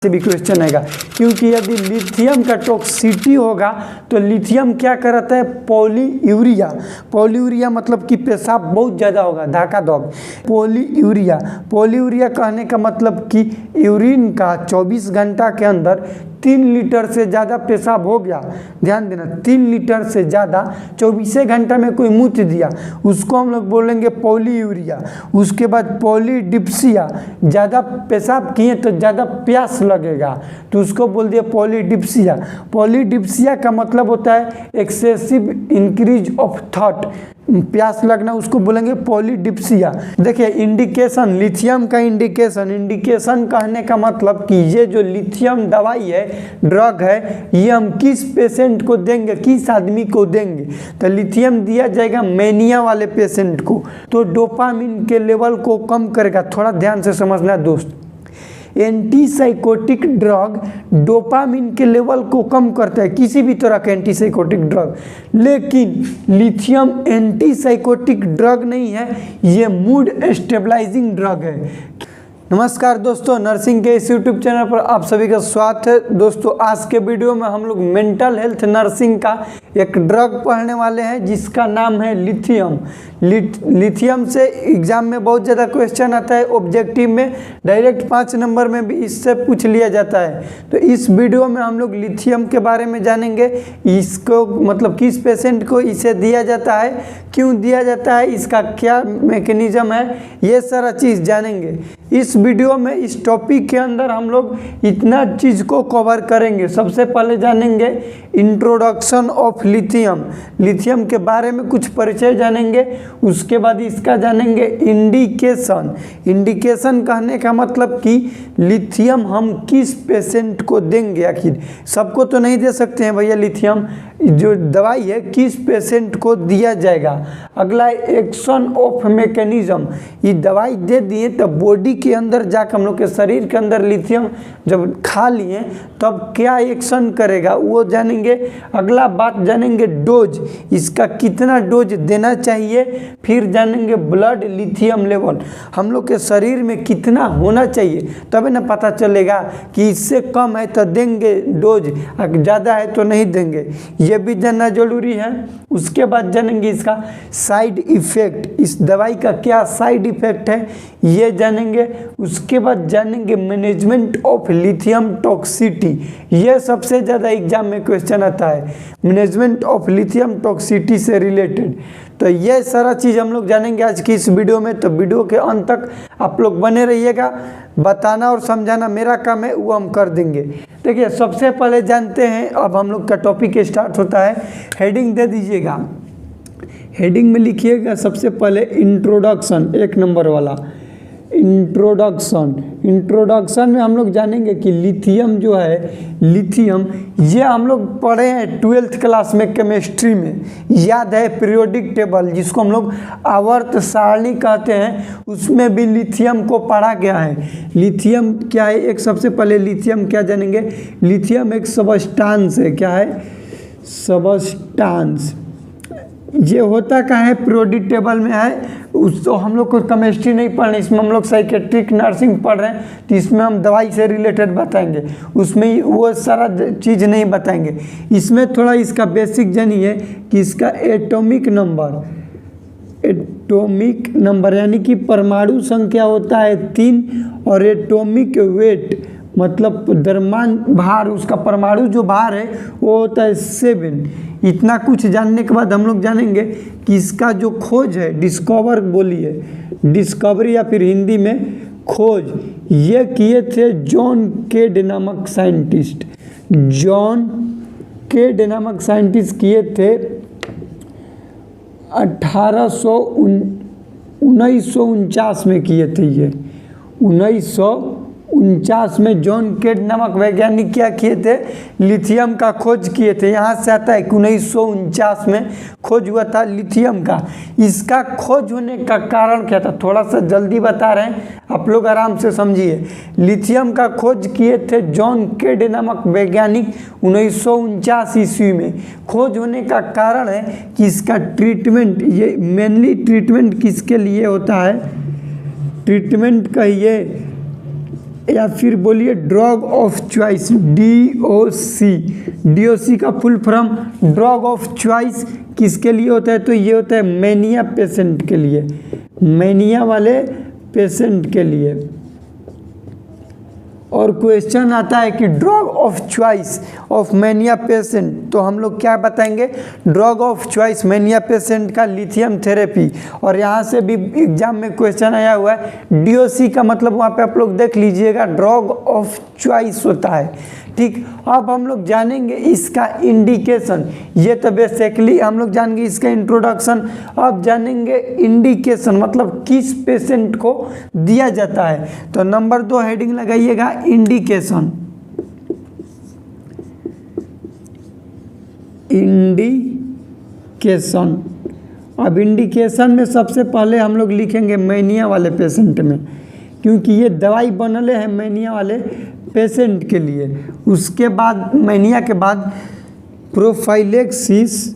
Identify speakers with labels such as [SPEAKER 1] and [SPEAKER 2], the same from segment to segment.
[SPEAKER 1] से भी क्वेश्चन आएगा, क्योंकि यदि लिथियम का टॉक्सिसिटी होगा तो लिथियम क्या करता है, पॉलीयूरिया। पॉलीयूरिया मतलब कि पेशाब बहुत ज़्यादा होगा, धाका दौग। पॉलीयूरिया कहने का मतलब कि यूरिन का 24 घंटा के अंदर 3 लीटर से ज़्यादा पेशाब हो गया। ध्यान देना, 3 लीटर से ज़्यादा 24 घंटा में कोई मूत्र दिया, उसको हम लोग बोलेंगे पॉलीयूरिया। उसके बाद पॉलीडिप्सिया, ज़्यादा पेशाब किए तो ज़्यादा प्यास लगेगा तो उसको बोल दिया पॉलीडिप्सिया। पॉलीडिप्सिया का मतलब होता है एक्सेसिव इंक्रीज ऑफ थॉट, प्यास लगना, उसको बोलेंगे पॉलीडिप्सिया। देखिए इंडिकेशन, लिथियम का इंडिकेशन कहने का मतलब कि ये जो लिथियम दवाई है, ड्रग है, ये हम किस पेशेंट को देंगे, किस आदमी को देंगे। तो लिथियम दिया जाएगा मैनिया वाले पेशेंट को, तो डोपामिन के लेवल को कम करेगा। थोड़ा ध्यान से समझना दोस्त, एंटीसाइकोटिक ड्रग डोपामिन के लेवल को कम करता है, किसी भी तरह का एंटीसाइकोटिक ड्रग। लेकिन लिथियम एंटीसाइकोटिक ड्रग नहीं है, ये मूड स्टेबलाइजिंग ड्रग है। नमस्कार दोस्तों, नर्सिंग के इस यूट्यूब चैनल पर आप सभी का स्वागत है। दोस्तों आज के वीडियो में हम लोग मेंटल हेल्थ नर्सिंग का एक ड्रग पढ़ने वाले हैं जिसका नाम है लिथियम। लिथियम से एग्जाम में बहुत ज़्यादा क्वेश्चन आता है, ऑब्जेक्टिव में डायरेक्ट 5 नंबर में भी इससे पूछ लिया जाता है। तो इस वीडियो में हम लोग लिथियम के बारे में जानेंगे, इसको मतलब किस पेशेंट को इसे दिया जाता है, क्यों दिया जाता है, इसका क्या मैकेनिज्म है, ये सारा चीज़ जानेंगे इस वीडियो में। इस टॉपिक के अंदर हम लोग इतना चीज़ को कवर करेंगे। सबसे पहले जानेंगे इंट्रोडक्शन ऑफ लिथियम, लिथियम के बारे में कुछ परिचय जानेंगे। उसके बाद इसका जानेंगे इंडिकेशन। इंडिकेशन कहने का मतलब कि लिथियम हम किस पेशेंट को देंगे, आखिर सबको तो नहीं दे सकते हैं भैया लिथियम, जो दवाई है किस पेशेंट को दिया जाएगा। अगला एक्शन ऑफ मैकेनिज्म, ये दवाई दे दिए तो बॉडी के अंदर जाकर हम लोग के शरीर के अंदर लिथियम जब खा लिए तब क्या एक्शन करेगा वो जानेंगे। अगला बात जानेंगे डोज, इसका कितना डोज देना चाहिए। फिर जानेंगे ब्लड लिथियम लेवल, हम लोग के शरीर में कितना होना चाहिए, तभी ना पता चलेगा कि इससे कम है तो देंगे डोज, ज़्यादा है तो नहीं देंगे, ये भी जानना जरूरी है। उसके बाद जानेंगे इसका साइड इफ़ेक्ट, इस दवाई का क्या साइड इफ़ेक्ट है ये जानेंगे। उसके बाद जानेंगे मैनेजमेंट ऑफ लिथियम टॉक्सिसिटी, ये सबसे ज़्यादा एग्जाम में क्वेश्चन आता है, मैनेजमेंट ऑफ लिथियम टॉक्सिसिटी से रिलेटेड। तो ये सारा चीज़ हम लोग जानेंगे आज की इस वीडियो में। तो वीडियो के अंत तक आप लोग बने रहिएगा, बताना और समझाना मेरा काम है, वो हम कर देंगे। देखिए सबसे पहले जानते हैं, अब हम लोग का टॉपिक स्टार्ट होता है। हेडिंग दे दीजिएगा, हेडिंग में लिखिएगा सबसे पहले इंट्रोडक्शन, 1 नंबर वाला इंट्रोडक्शन। इंट्रोडक्शन में हम लोग जानेंगे कि लिथियम जो है, लिथियम ये हम लोग पढ़े हैं 12th क्लास में केमिस्ट्री में, याद है पीरियोडिक टेबल जिसको हम लोग आवर्त सारणी कहते हैं, उसमें भी लिथियम को पढ़ा गया है। लिथियम क्या है, एक सबसे पहले लिथियम क्या जानेंगे, लिथियम एक सबस्टांस है। क्या है, सबस्टांस। ये होता क्या है, पीरियोडिक टेबल में है, उस तो हम लोग को केमिस्ट्री नहीं पढ़ना, इसमें हम लोग साइकेट्रिक नर्सिंग पढ़ रहे हैं तो इसमें हम दवाई से रिलेटेड बताएंगे, उसमें वो सारा चीज़ नहीं बताएंगे। इसमें थोड़ा इसका बेसिक जानिए कि इसका एटॉमिक नंबर यानी कि परमाणु संख्या होता है 3 और एटॉमिक वेट मतलब द्रव्यमान भार, उसका परमाणु जो भार है वो होता है 7। इतना कुछ जानने के बाद हम लोग जानेंगे कि इसका जो खोज है, डिस्कवर बोलिए, डिस्कवरी या फिर हिंदी में खोज, ये किए थे जॉन केड नामक साइंटिस्ट। जॉन केड नामक साइंटिस्ट किए थे 1949 में किए थे। ये 1949 में जॉन केड नामक वैज्ञानिक क्या किए थे, लिथियम का खोज किए थे। यहाँ से आता है कि 1949 में खोज हुआ था लिथियम का। इसका खोज होने का कारण क्या था, थोड़ा सा जल्दी बता रहे हैं, आप लोग आराम से समझिए। लिथियम का खोज किए थे जॉन केड नामक वैज्ञानिक 1949 ईस्वी में। खोज होने का कारण है कि इसका ट्रीटमेंट, ये मेनली ट्रीटमेंट किसके लिए होता है, ट्रीटमेंट कहिए या फिर बोलिए drug of choice, DOC। DOC का full form drug of choice किसके लिए होता है? तो ये होता है मैनिया पेशेंट के लिए, मैनिया वाले पेशेंट के लिए। और क्वेश्चन आता है कि drug of choice of mania patient, तो हम लोग क्या बताएंगे? Drug of choice mania patient का लिथियम थेरेपी। और यहाँ से भी एग्जाम में क्वेश्चन आया हुआ है, DOC का मतलब वहाँ पे आप लोग देख लीजिएगा ड्रग ऑफ चॉइस होता है। ठीक, अब हम लोग जानेंगे इसका इंडिकेशन। ये तो बेसिकली हम लोग जानेंगे इसका इंट्रोडक्शन। अब जानेंगे इंडिकेशन मतलब किस पेशेंट को दिया जाता है। तो नंबर 2 हेडिंग लगाइएगा इंडिकेशन। इंडिकेशन, अब इंडिकेशन में सबसे पहले हम लोग लिखेंगे मैनिया वाले पेशेंट में, क्योंकि ये दवाई बनले हैं मैनिया वाले पेशेंट के लिए। उसके बाद मैनिया के बाद prophylaxis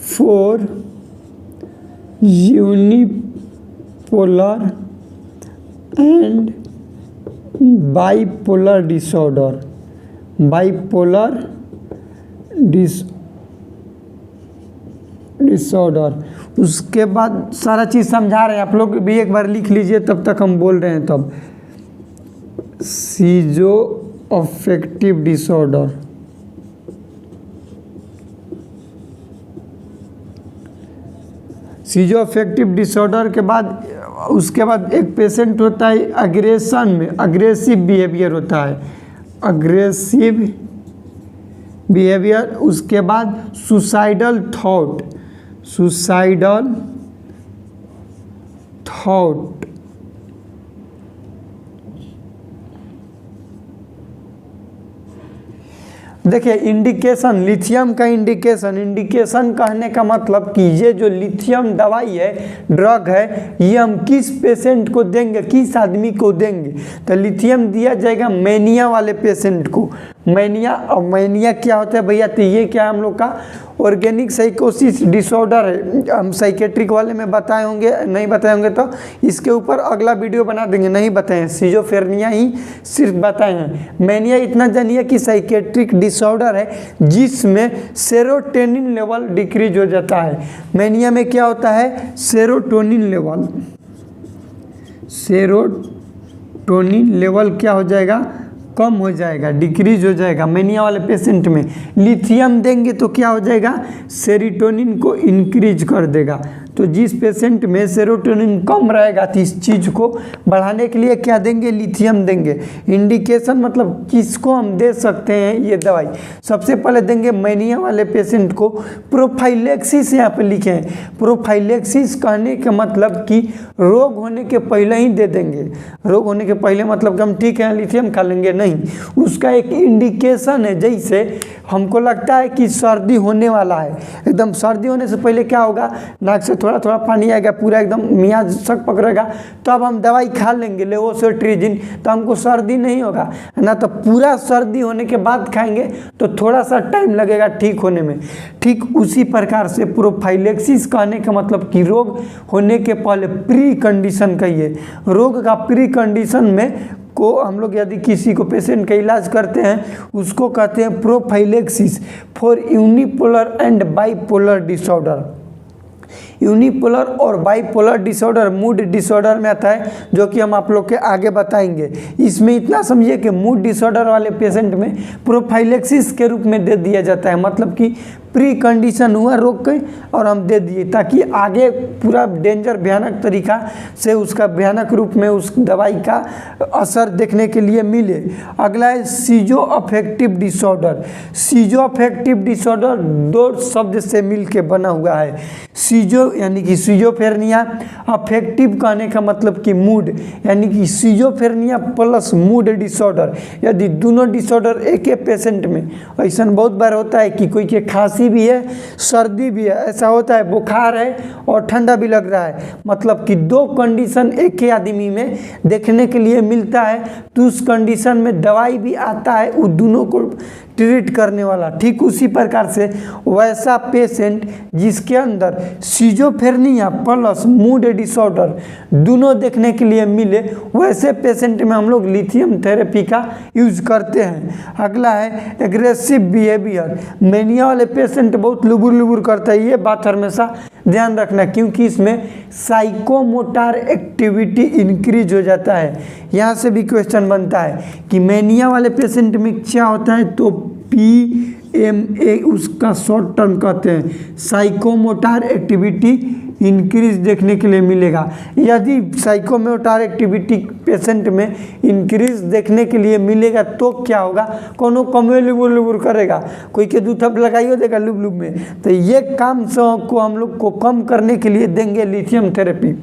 [SPEAKER 1] for unipolar and bipolar disorder, disorder. उसके बाद सारा चीज़ समझा रहे हैं, आप लोग भी एक बार लिख लीजिए तब तक हम बोल रहे हैं। तब सीजो अफेक्टिव डिसऑर्डर, सीजो अफेक्टिव डिसऑर्डर के बाद उसके बाद एक पेशेंट होता है अग्रेशन में, अग्रेसिव बिहेवियर होता है, अग्रेसिव बिहेवियर। उसके बाद सुसाइडल थॉट, सुसाइडल थॉट। देखिए इंडिकेशन, लिथियम का इंडिकेशन, इंडिकेशन कहने का मतलब कि ये जो लिथियम दवाई है, ड्रग है, ये हम किस पेशेंट को देंगे, किस आदमी को देंगे। तो लिथियम दिया जाएगा मैनिया वाले पेशेंट को। मैनिया, और मैनिया क्या होता है भैया? तो ये क्या हम लोग का ऑर्गेनिक साइकोसिस डिसऑर्डर है। हम साइकेट्रिक वाले में बताए होंगे, नहीं बताए होंगे तो इसके ऊपर अगला वीडियो बना देंगे। नहीं बताए हैं, सिजोफ्रेनिया ही सिर्फ बताए हैं। मैनिया इतना जानिए कि साइकेट्रिक डिसऑर्डर है जिसमें सेरोटोनिन लेवल डिक्रीज हो जाता है। मैनिया में क्या होता है? सेरोटोनिन लेवल, सेरोटोनिन लेवल क्या हो जाएगा? कम हो जाएगा, डिक्रीज हो जाएगा। मैनिया वाले पेशेंट में लिथियम देंगे तो क्या हो जाएगा? सेरोटोनिन को इंक्रीज कर देगा। तो जिस पेशेंट में सेरोटोनिन कम रहेगा तो इस चीज़ को बढ़ाने के लिए क्या देंगे? लिथियम देंगे। इंडिकेशन मतलब किसको हम दे सकते हैं ये दवाई? सबसे पहले देंगे मैनिया वाले पेशेंट को। प्रोफाइलेक्सिस यहाँ पे लिखे हैं। प्रोफाइलेक्सिस कहने का मतलब कि रोग होने के पहले ही दे देंगे। रोग होने के पहले मतलब कि हम ठीक है लिथियम खा लेंगे, नहीं, उसका एक इंडिकेशन है। जैसे हमको लगता है कि सर्दी होने वाला है, एकदम सर्दी होने से पहले क्या होगा? नाक से थोड़ा थोड़ा पानी आएगा, पूरा एकदम मियाँ सक पकड़ेगा, तो अब हम दवाई खा लेंगे लेवोसिट्रिजिन, तो हमको सर्दी नहीं होगा ना। तो पूरा सर्दी होने के बाद खाएंगे तो थोड़ा सा टाइम लगेगा ठीक होने में। ठीक उसी प्रकार से प्रोफाइलेक्सिस कहने का मतलब कि रोग होने के पहले प्री कंडीशन कहिए, रोग का प्री कंडीशन में को हम लोग यदि किसी को पेशेंट का इलाज करते हैं उसको कहते हैं prophylaxis for unipolar and bipolar disorder. Unipolar और बाइपोलर डिसऑर्डर मूड डिसऑर्डर में आता है, जो कि हम आप लोग के आगे बताएंगे। इसमें इतना समझिए कि मूड डिसऑर्डर वाले पेशेंट में प्रोफाइलेक्सिस के रूप में दे दिया जाता है, मतलब कि प्री कंडीशन हुआ रोग के और हम दे दिए ताकि आगे पूरा डेंजर भयानक तरीका से उसका भयानक रूप में उस दवाई का असर देखने के लिए मिले। अगला है सीजो अफेक्टिव डिसऑर्डर। सीजो अफेक्टिव डिसऑर्डर दो शब्द से मिलके बना हुआ है। सीजो यानी कि सिजोफ्रेनिया, अफेक्टिव कहने का मतलब कि मूड, यानी कि सिजोफ्रेनिया प्लस मूड डिसऑर्डर। यदि दोनों डिसऑर्डर एक ही पेशेंट में, ऐसा बहुत बार होता है कि कोई के खांसी भी है, सर्दी भी है, ऐसा होता है, बुखार है और ठंडा भी लग रहा है, मतलब कि दो कंडीशन एक ही आदमी में देखने के लिए मिलता है, तो उस कंडीशन में दवाई भी आता है, उन दोनों को ट्रीट करने वाला। ठीक उसी प्रकार से वैसा पेशेंट जिसके अंदर सिजोफ्रेनिया प्लस मूड डिसऑर्डर दोनों देखने के लिए मिले, वैसे पेशेंट में हम लोग लिथियम थेरेपी का यूज करते हैं। अगला है एग्रेसिव बिहेवियर। मेनिया वाले पेशेंट बहुत लुबुर लुबुर करता है, ये बात हमेशा ध्यान रखना, क्योंकि इसमें साइकोमोटर एक्टिविटी इंक्रीज हो जाता है। यहाँ से भी क्वेश्चन बनता है कि मेनिया वाले पेशेंट में क्या होता है, तो PMA उसका शॉर्ट टर्म कहते हैं, साइकोमोटर एक्टिविटी इंक्रीज देखने के लिए मिलेगा। यदि साइकोमोटर एक्टिविटी पेशेंट में इंक्रीज देखने के लिए मिलेगा तो क्या होगा, कोनो कमे लुबुर लुबुर करेगा, कोई के दू थप लगाइयो देगा लुब लुब में, तो ये काम को हम लोग को कम करने के लिए देंगे लिथियम थेरेपी।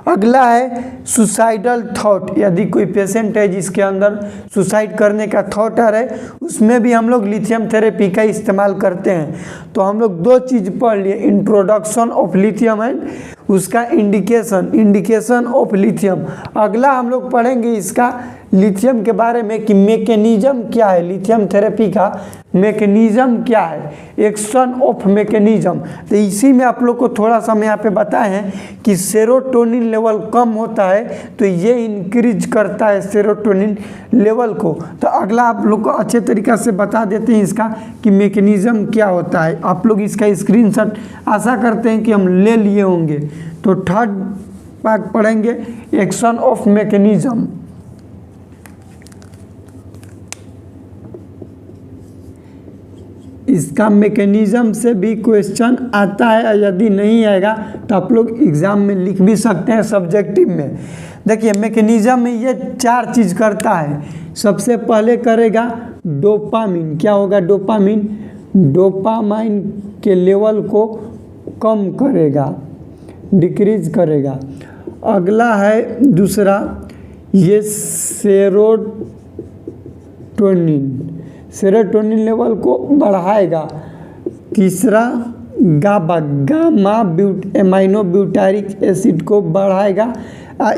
[SPEAKER 1] अगला है सुसाइडल थॉट। यदि कोई पेशेंट है जिसके अंदर सुसाइड करने का थॉट आ रहा है, उसमें भी हम लोग लिथियम थेरेपी का इस्तेमाल करते हैं। तो हम लोग दो चीज़ पढ़ लिए, इंट्रोडक्शन ऑफ लिथियम एंड उसका इंडिकेशन ऑफ लिथियम। अगला हम लोग पढ़ेंगे इसका लिथियम के बारे में कि मैकेनिज्म क्या है, लिथियम थेरेपी का मैकेनिज्म क्या है, एक्शन ऑफ मैकेनिज्म। तो इसी में आप लोग को थोड़ा सा हम यहाँ पे बताए हैं कि सेरोटोनिन लेवल कम होता है तो ये इंक्रीज करता है सेरोटोनिन लेवल को। तो अगला आप लोग को अच्छे तरीक़ा से बता देते हैं इसका कि मैकेनिज्म क्या होता है। आप लोग इसका स्क्रीनशॉट आशा करते हैं कि हम ले लिए होंगे। तो थर्ड पार्ट पढ़ेंगे एक्शन ऑफ मैकेनिज्म। इसका मैकेनिज्म से भी क्वेश्चन आता है, यदि नहीं आएगा तो आप लोग एग्जाम में लिख भी सकते हैं सब्जेक्टिव में। देखिए मैकेनिज्म में ये चार चीज़ करता है। सबसे पहले करेगा डोपामिन, क्या होगा, डोपामाइन के लेवल को कम करेगा, डिक्रीज करेगा। अगला है दूसरा ये सेरोटोनिन लेवल को बढ़ाएगा। तीसरा गामा एमाइनो ब्यूटारिक एसिड को बढ़ाएगा।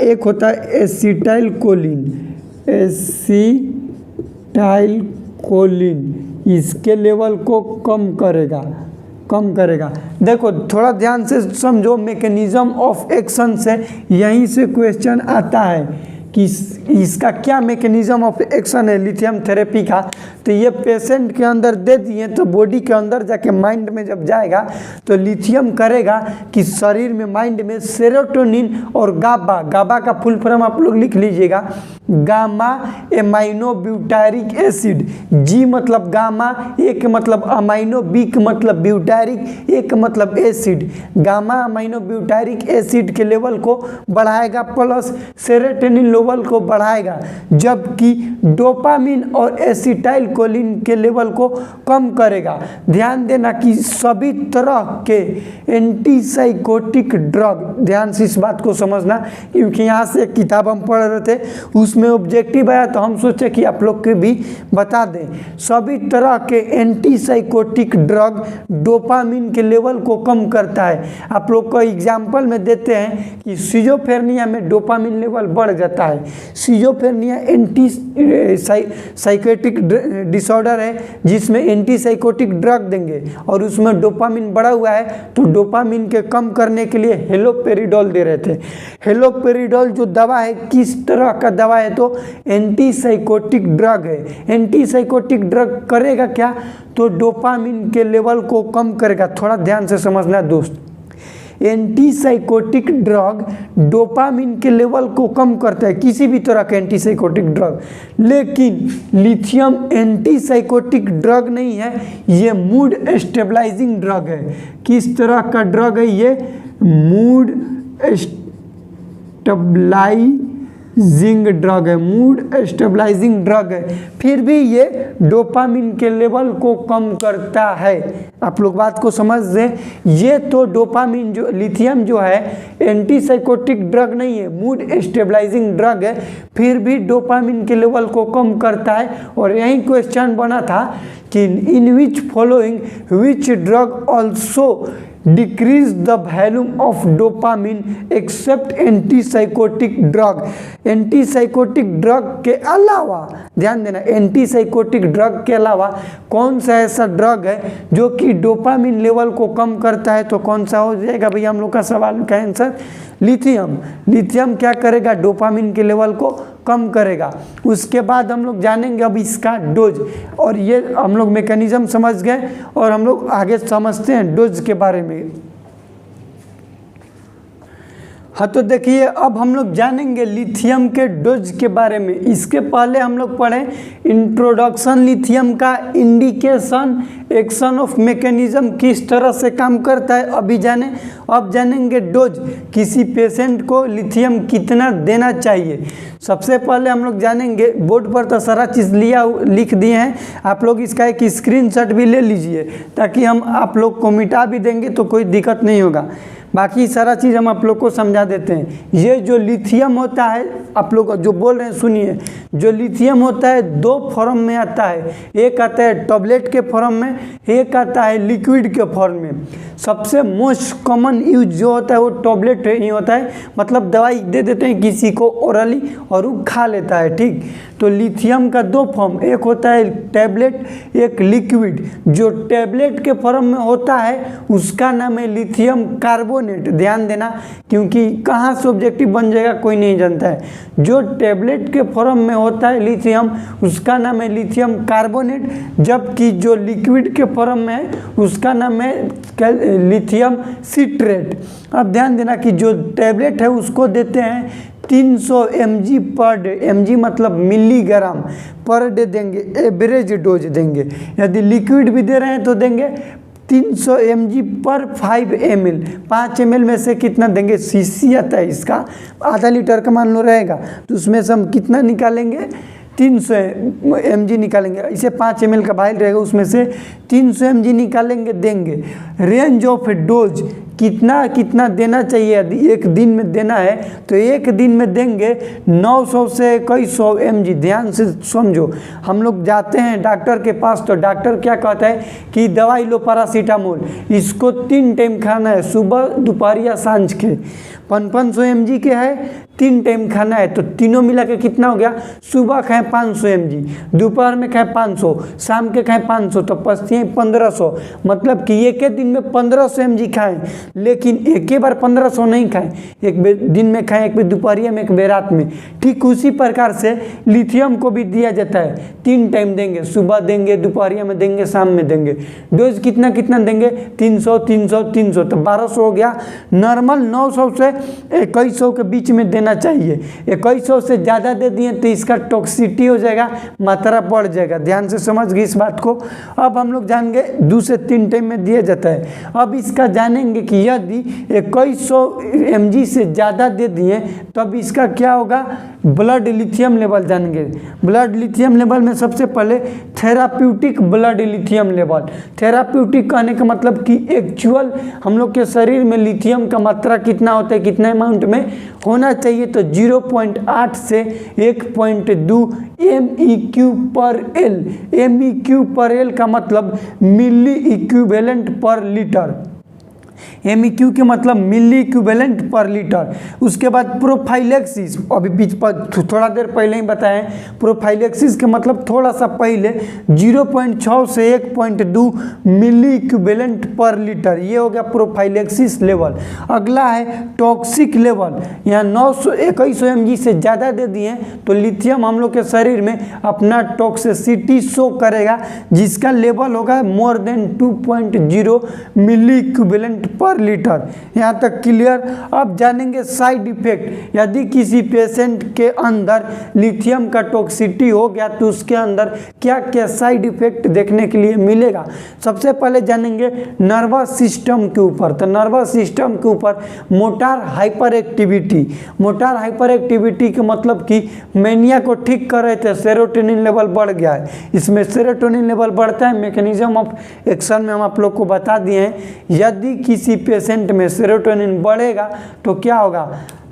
[SPEAKER 1] एक होता है एसिटाइल कोलिन, इसके लेवल को कम करेगा। देखो थोड़ा ध्यान से समझो, मैकेनिज्म ऑफ एक्शन से यहीं से क्वेश्चन आता है कि इसका क्या मैकेनिज्म ऑफ एक्शन है लिथियम थेरेपी का। तो ये पेशेंट के अंदर दे दिए तो बॉडी के अंदर जाके माइंड में जब जाएगा तो लिथियम करेगा कि शरीर में माइंड में सेरोटोनिन और गाबा का फुल फॉर्म आप लोग लिख लीजिएगा, गामा एमाइनो ब्यूटारिक एसिड। जी मतलब गामा, ए के मतलब अमाइनो, बी के मतलब ब्यूटारिक, ए के मतलब acid. Gamma amino butyric acid के लेवल को बढ़ाएगा प्लस सेरोटोनिन लेवल को बढ़ाएगा, जबकि डोपामिन और एसिटाइल कोलिन के लेवल को कम करेगा। ध्यान देना कि सभी तरह के एंटीसाइकोटिक ड्रग, ध्यान से इस बात को समझना, क्योंकि यहाँ से एक किताब हम पढ़ रहे थे उसमें ऑब्जेक्टिव आया तो हम सोचे कि आप लोग के भी बता दें। सभी तरह के एंटीसाइकोटिक ड्रग डोपामिन के लेवल को कम करता है। आप लोग को एग्जाम्पल में देते हैं कि सिजोफ्रेनिया में डोपामिन लेवल बढ़ जाता है। सिजोफ्रेनिया एंटी साइकोटिक डिसऑर्डर है जिसमें एंटीसाइकोटिक ड्रग देंगे और उसमें डोपामिन बढ़ा हुआ है, तो डोपामिन के कम करने के लिए हेलोपेरिडोल दे रहे थे। हेलोपेरिडोल जो दवा है किस तरह का दवा है, तो एंटीसाइकोटिक ड्रग है। एंटीसाइकोटिक ड्रग करेगा क्या, तो डोपामिन के लेवल को कम करेगा। थोड़ा ध्यान से समझना दोस्त, एंटीसाइकोटिक ड्रग डोपामिन के लेवल को कम करता है, किसी भी तरह का एंटीसाइकोटिक ड्रग। लेकिन लिथियम एंटीसाइकोटिक ड्रग नहीं है, ये मूड स्टेबलाइजिंग ड्रग है। किस तरह का ड्रग है ये, मूड स्टेबलाइजिंग ड्रग है, मूड स्टेबलाइजिंग ड्रग है। फिर भी ये डोपामिन के लेवल को कम करता है। आप लोग बात को समझ दें, ये तो डोपामिन जो लिथियम जो है एंटीसाइकोटिक ड्रग नहीं है, मूड स्टेबलाइजिंग ड्रग है, फिर भी डोपामिन के लेवल को कम करता है। और यही क्वेश्चन बना था कि in which following which drug also decrease the volume of dopamine except antipsychotic drug. Antipsychotic drug के अलावा, ध्यान देना, एंटीसाइकोटिक ड्रग के अलावा कौन सा ऐसा ड्रग है जो कि डोपामिन लेवल को कम करता है? तो कौन सा हो जाएगा भैया हम लोग का सवाल का आंसर? लिथियम। लिथियम क्या करेगा? डोपामिन के लेवल को कम करेगा। उसके बाद हम लोग जानेंगे अब इसका डोज, और ये हम लोग मैकेनिज्म समझ गए और हम लोग आगे समझते हैं डोज के बारे में। हाँ, तो देखिए अब हम लोग जानेंगे लिथियम के डोज के बारे में। इसके पहले हम लोग पढ़े इंट्रोडक्शन लिथियम का, इंडिकेशन, एक्शन ऑफ मैकेनिज्म, किस तरह से काम करता है अभी जाने। अब जानेंगे डोज, किसी पेशेंट को लिथियम कितना देना चाहिए। सबसे पहले हम लोग जानेंगे, बोर्ड पर तो सारा चीज़ लिख दिए हैं, आप लोग इसका एक स्क्रीनशॉट भी ले लीजिए ताकि हम आप लोग को मिटा भी देंगे तो कोई दिक्कत नहीं होगा। बाकी सारा चीज़ हम आप लोग को समझा देते हैं। ये जो लिथियम होता है, आप लोग जो बोल रहे हैं सुनिए, जो लिथियम होता है दो फॉर्म में आता है। एक आता है टैबलेट के फॉर्म में, एक आता है लिक्विड के फॉर्म में। सबसे मोस्ट कॉमन यूज जो होता है वो टैबलेट ही होता है, मतलब दवाई दे देते हैं किसी को ओरली और वो खा लेता है, ठीक। तो लिथियम का दो फॉर्म, एक होता है टैबलेट, एक लिक्विड। जो टैबलेट के फॉर्म में होता है उसका नाम है लिथियम कार्बोनेट। ध्यान देना, क्योंकि कहाँ से ऑब्जेक्टिव बन जाएगा कोई नहीं जानता है। जो टैबलेट के फॉर्म में होता है लिथियम, उसका नाम है लिथियम कार्बोनेट, जबकि जो लिक्विड के फॉर्म में है उसका नाम है लिथियम सिट्रेट। अब ध्यान देना कि जो टैबलेट है उसको देते हैं 300 mg पर डे, mg मतलब मिलीग्राम पर डे देंगे, एवरेज डोज देंगे। यदि लिक्विड भी दे रहे हैं तो देंगे 300 mg पर 5 ml। 5 ml में से कितना देंगे? सीसी आता है इसका, आधा लीटर का मान लो रहेगा, तो उसमें से हम कितना निकालेंगे? 300 mg निकालेंगे। इसे 5 ml का वाइल रहेगा, उसमें से 300 mg निकालेंगे, देंगे। रेंज ऑफ डोज, कितना कितना देना चाहिए? यदि एक दिन में देना है तो एक दिन में देंगे 900 से 2100 mg। ध्यान से समझो, हम लोग जाते हैं डॉक्टर के पास तो डॉक्टर क्या कहता है कि दवाई लो पैरासीटामोल, इसको 3 टाइम खाना है, सुबह दोपहर या सांझ के। 500 mg के है, 3 टाइम खाना है, तो तीनों मिला के कितना हो गया? सुबह खाएं 500 mg, दोपहर में खाएं 500, शाम के खाएं 500, तो बचती हैं 1500। मतलब कि एक दिन में 1500 mg खाएं, लेकिन एक ही बार 1500 नहीं खाएं, एक दिन में खाएं, एक दोपहरिया में, एक रात में। ठीक उसी प्रकार से लिथियम को भी दिया जाता है, 3 टाइम देंगे, सुबह देंगे, दोपहरिया में देंगे, शाम में देंगे। डोज कितना कितना देंगे? 300 300 300, तो 1200 हो गया। नॉर्मल 900 से 2100 के बीच में देना चाहिए। 2100 से ज़्यादा दे दिए तो इसका टॉक्सिसिटी हो जाएगा, मात्रा बढ़ जाएगा। ध्यान से समझ गए इस बात को। अब हम लोग जान गए 2 से 3 टाइम में दिया जाता है। अब इसका जानेंगे कि यदि 2100 mg से ज़्यादा दे दिए तब इसका क्या होगा? ब्लड लिथियम लेवल जानेंगे। ब्लड लिथियम लेवल में सबसे पहले therapeutic blood lithium level. Therapeutic कहने का मतलब कि एक्चुअल हम लोग के शरीर में लिथियम का मात्रा कितना होता है, कितने अमाउंट में होना चाहिए, तो 0.8 से 1.2 MEQ पर L। MEQ पर L का मतलब मिली इक्विवेलेंट पर लीटर। MEQ के मतलब मिली इक्विवेलेंट पर लीटर। उसके बाद प्रोफाइलेक्सिस, अभी बीच पर थोड़ा देर पहले ही बताएं, प्रोफाइलेक्सिस के मतलब थोड़ा सा पहले 0.6 से 1.2 मिली इक्विवेलेंट पर लीटर, ये हो गया प्रोफाइलेक्सिस लेवल। अगला है टॉक्सिक लेवल। यहाँ 2100 mg से ज़्यादा दे दिए तो लिथियम हम लोग के शरीर में अपना टॉक्सिसिटी शो करेगा, जिसका लेवल होगा मोर देन 2.0 मिली इक्विवेलेंट पर लीटर। यहाँ तक क्लियर। अब जानेंगे साइड इफेक्ट। यदि किसी पेशेंट के अंदर लिथियम का टॉक्सिसिटी हो गया तो उसके अंदर क्या क्या साइड इफेक्ट देखने के लिए मिलेगा। सबसे पहले जानेंगे नर्वस सिस्टम के ऊपर। तो नर्वस सिस्टम के ऊपर motor hyper activity. Motor hyper activity के मतलब कि मैनिया को ठीक कर रहे थे, सेरोटोनिन लेवल बढ़ गया है। इसमें सेरोटोनिन लेवल बढ़ता है, मैकेनिज्म ऑफ एक्शन में हम आप लोग को बता दिए हैं। यदि किसी पेशेंट में सेरोटोनिन बढ़ेगा तो क्या होगा?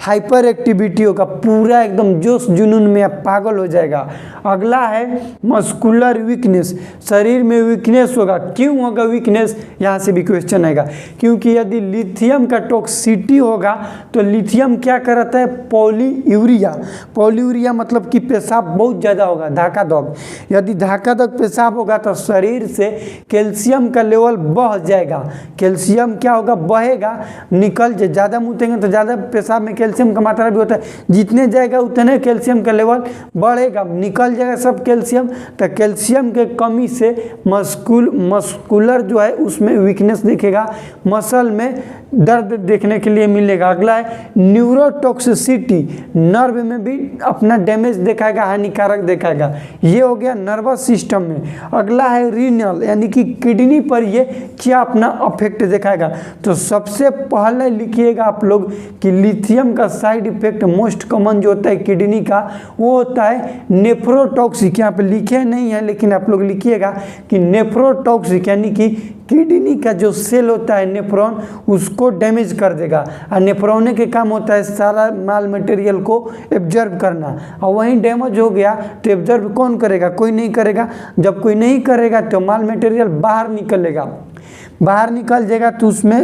[SPEAKER 1] हाइपर एक्टिविटी होगा, पूरा एकदम जोश जुनून में आप पागल हो जाएगा। अगला है मस्कुलर वीकनेस, शरीर में वीकनेस होगा। क्यों होगा वीकनेस, यहाँ से भी क्वेश्चन आएगा, क्योंकि यदि लिथियम का टॉक्सिसिटी होगा तो लिथियम क्या करता है, पॉलीयूरिया, पॉलीयूरिया मतलब कि पेशाब बहुत ज़्यादा होगा, धक्का-धक। यदि धक्का-धक पेशाब होगा तो शरीर से कैल्शियम का लेवल बढ़ जाएगा, कैल्शियम क्या होगा, बढ़ेगा, निकल जाए, ज़्यादा मुतेंगे तो ज़्यादा पेशाब में कैल्शियम का मात्रा भी होता है, जितने जाएगा उतने कैल्शियम का लेवल बढ़ेगा, निकल जाएगा सब कैल्शियम। तो कैल्शियम के कमी से मस्कुलर जो है उसमें वीकनेस दिखेगा, मसल में दर्द देखने के लिए मिलेगा। अगला है न्यूरोटॉक्सिसिटी, नर्व में भी अपना डैमेज दिखाएगा, हानिकारक दिखाएगा। ये हो गया नर्वस सिस्टम में। अगला है रीनल, यानी कि किडनी पर ये क्या अपना अफेक्ट दिखाएगा। तो सबसे पहले लिखिएगा आप लोग कि लिथियम का साइड इफेक्ट मोस्ट कॉमन जो होता है किडनी का, वो होता है नेफ्रोटॉक्सिक। यहाँ पे लिखे नहीं है लेकिन आप लोग लिखिएगा कि नेफ्रोटॉक्सिक, यानी कि किडनी का जो सेल होता है नेफ्रॉन, उसको डैमेज कर देगा। और नेफ्रॉन के काम होता है सारा माल मटेरियल को एब्जर्व करना, और वहीं डैमेज हो गया तो एब्जर्व कौन करेगा, कोई नहीं करेगा। जब कोई नहीं करेगा तो माल मटेरियल बाहर निकलेगा, बाहर निकल जाएगा तो उसमें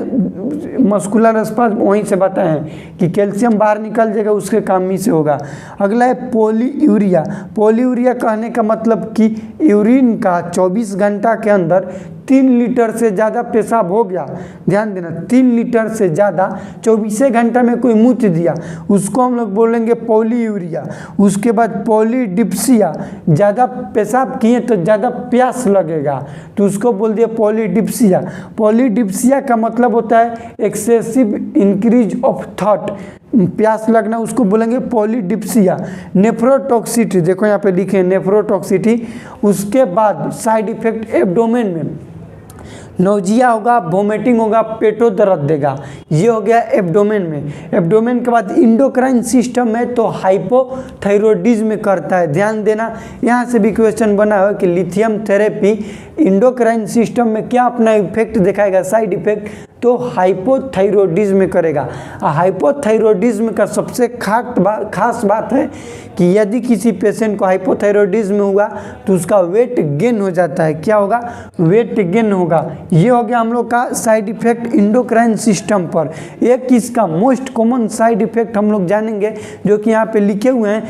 [SPEAKER 1] मस्कुलर स्पाज वहीं से बताए हैं कि कैल्शियम बाहर निकल जाएगा, उसके काम ही से होगा। अगला है पॉलीयूरिया, पॉलीयूरिया कहने का मतलब कि यूरिन का 24 घंटा के अंदर 3 लीटर से ज़्यादा पेशाब हो गया, ध्यान देना 3 लीटर से ज़्यादा 24 घंटा में कोई मूत दिया, उसको हम लोग बोलेंगे पॉलीयूरिया। उसके बाद पॉलीडिप्सिया, ज़्यादा पेशाब किए तो ज़्यादा प्यास लगेगा तो उसको बोल दिया पॉलीडिप्सिया। पॉलीडिप्सिया का मतलब होता है एक्सेसिव इंक्रीज ऑफ थॉट, प्यास लगना, उसको बोलेंगे पॉलीडिप्सिया। नेफ्रोटॉक्सिटी, देखो यहाँ पे लिखे नेफ्रोटॉक्सिटी। उसके बाद साइड इफेक्ट एब्डोमेन में नौजिया होगा, वोमिटिंग होगा, पेटो दर्द देगा, ये हो गया एब्डोमेन में। एब्डोमेन के बाद इंडोक्राइन सिस्टम में तो हाइपोथायरॉयडिज्म करता है, ध्यान देना। यहाँ से भी क्वेश्चन बना है कि लिथियम थेरेपी इंडोक्राइन सिस्टम में क्या अपना इफेक्ट दिखाएगा, साइड इफेक्ट, तो हाइपोथायरॉयडिज्म करेगा। हाइपोथायरॉयडिज्म का सबसे खास बात है कि यदि किसी पेशेंट को हाइपोथायरॉयडिज्म हुआ तो उसका वेट गेन हो जाता है, क्या होगा, वेट गेन होगा। ये हो गया हम लोग का साइड इफेक्ट इंडोक्राइन सिस्टम पर। एक इसका मोस्ट कॉमन साइड इफेक्ट हम लोग जानेंगे जो कि यहाँ पे लिखे हुए हैं,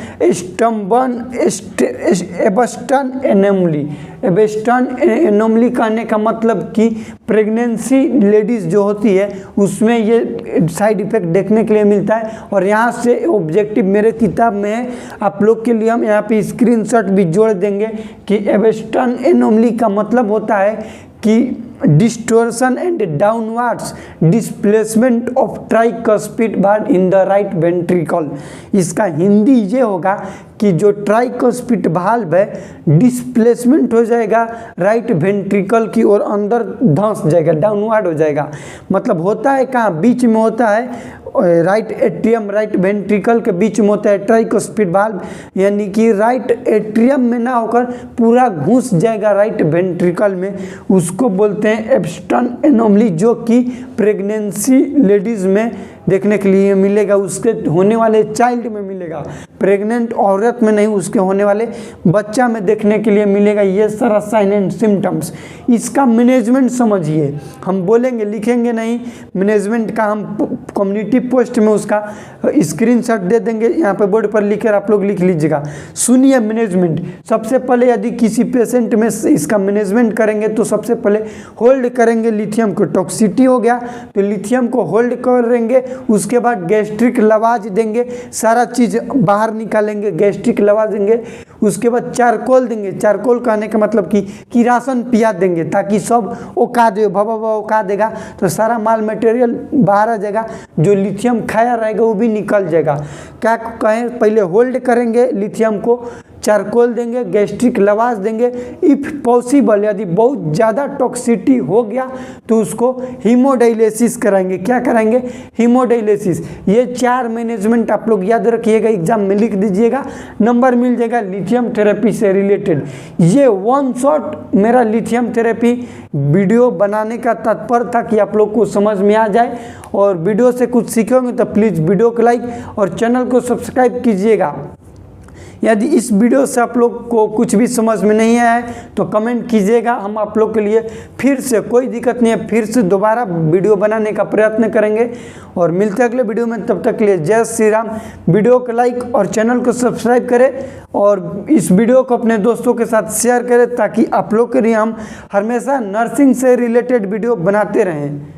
[SPEAKER 1] एबस्टन एनोमली। एबस्टन एनोमली कहने का मतलब कि प्रेगनेंसी लेडीज जो होती है उसमें ये साइड इफेक्ट देखने के लिए मिलता है। और यहाँ से ऑब्जेक्टिव मेरे किताब में है, आप लोग के लिए हम यहाँ पे स्क्रीनशॉट भी जोड़ देंगे कि एबस्टन एनोमली का मतलब होता है कि distortion and downwards displacement of tricuspid बार्ड इन द राइट वेंट्रिकल। इसका हिंदी ये होगा कि जो ट्राइकस्पिड वाल्व है डिस्प्लेसमेंट हो जाएगा राइट वेंट्रिकल की ओर, अंदर धंस जाएगा, डाउनवर्ड हो जाएगा। मतलब होता है कहाँ, बीच में होता है राइट एट्रियम, राइट वेंट्रिकल के बीच में होता है ट्राइकस्पिड वाल्व, यानी कि राइट एट्रियम में ना होकर पूरा घुस जाएगा राइट वेंट्रिकल में, उसको बोलते हैं एबस्टन एनोमली, जो कि प्रेगनेंसी लेडीज में देखने के लिए मिलेगा, उसके होने वाले चाइल्ड में मिलेगा, प्रेग्नेंट औरत में नहीं, उसके होने वाले बच्चा में देखने के लिए मिलेगा ये सारा साइन एंड सिम्टम्स। इसका मैनेजमेंट समझिए, हम बोलेंगे लिखेंगे नहीं, मैनेजमेंट का हम कम्युनिटी पोस्ट में उसका स्क्रीनशॉट दे देंगे, यहाँ पे बोर्ड पर लिखकर आप लोग लिख लीजिएगा। सुनिए मैनेजमेंट, सबसे पहले यदि किसी पेशेंट में इसका मैनेजमेंट करेंगे तो सबसे पहले होल्ड करेंगे लिथियम को, टॉक्सिसिटी हो गया तो लिथियम को होल्ड करेंगे, उसके बाद गैस्ट्रिक लवाज देंगे, सारा चीज़ बाहर निकालेंगे, गैस्ट्रिक लवाज देंगे, उसके बाद चारकोल देंगे। चारकोल कहने का मतलब कि किरासन पिया देंगे ताकि सब ओका दे, भवा ओका देगा तो सारा माल मटेरियल बाहर आ जाएगा, जो लिथियम खाया रहेगा वो भी निकल जाएगा। क्या कहें, पहले होल्ड करेंगे लिथियम को, चारकोल देंगे, गैस्ट्रिक लवास देंगे। इफ़ पॉसिबल यदि बहुत ज़्यादा टॉक्सिसिटी हो गया तो उसको हीमोडायलिसिस कराएंगे। क्या कराएंगे? हीमोडायलिसिस। ये 4 मैनेजमेंट आप लोग याद रखिएगा, एग्जाम में लिख दीजिएगा, नंबर मिल जाएगा लिथियम थेरेपी से रिलेटेड। ये वन शॉट मेरा लिथियम थेरेपी वीडियो बनाने का तात्पर्य था कि आप लोग को समझ में आ जाए, और वीडियो से कुछ सीखोगे तो प्लीज़ वीडियो को लाइक और चैनल को सब्सक्राइब कीजिएगा। यदि इस वीडियो से आप लोग को कुछ भी समझ में नहीं आया है तो कमेंट कीजिएगा, हम आप लोग के लिए फिर से, कोई दिक्कत नहीं है, फिर से दोबारा वीडियो बनाने का प्रयत्न करेंगे। और मिलते हैं अगले वीडियो में, तब तक के लिए जय श्री राम। वीडियो को लाइक और चैनल को सब्सक्राइब करें और इस वीडियो को अपने दोस्तों के साथ शेयर करें ताकि आप लोग के लिए हम हमेशा नर्सिंग से रिलेटेड वीडियो बनाते रहें।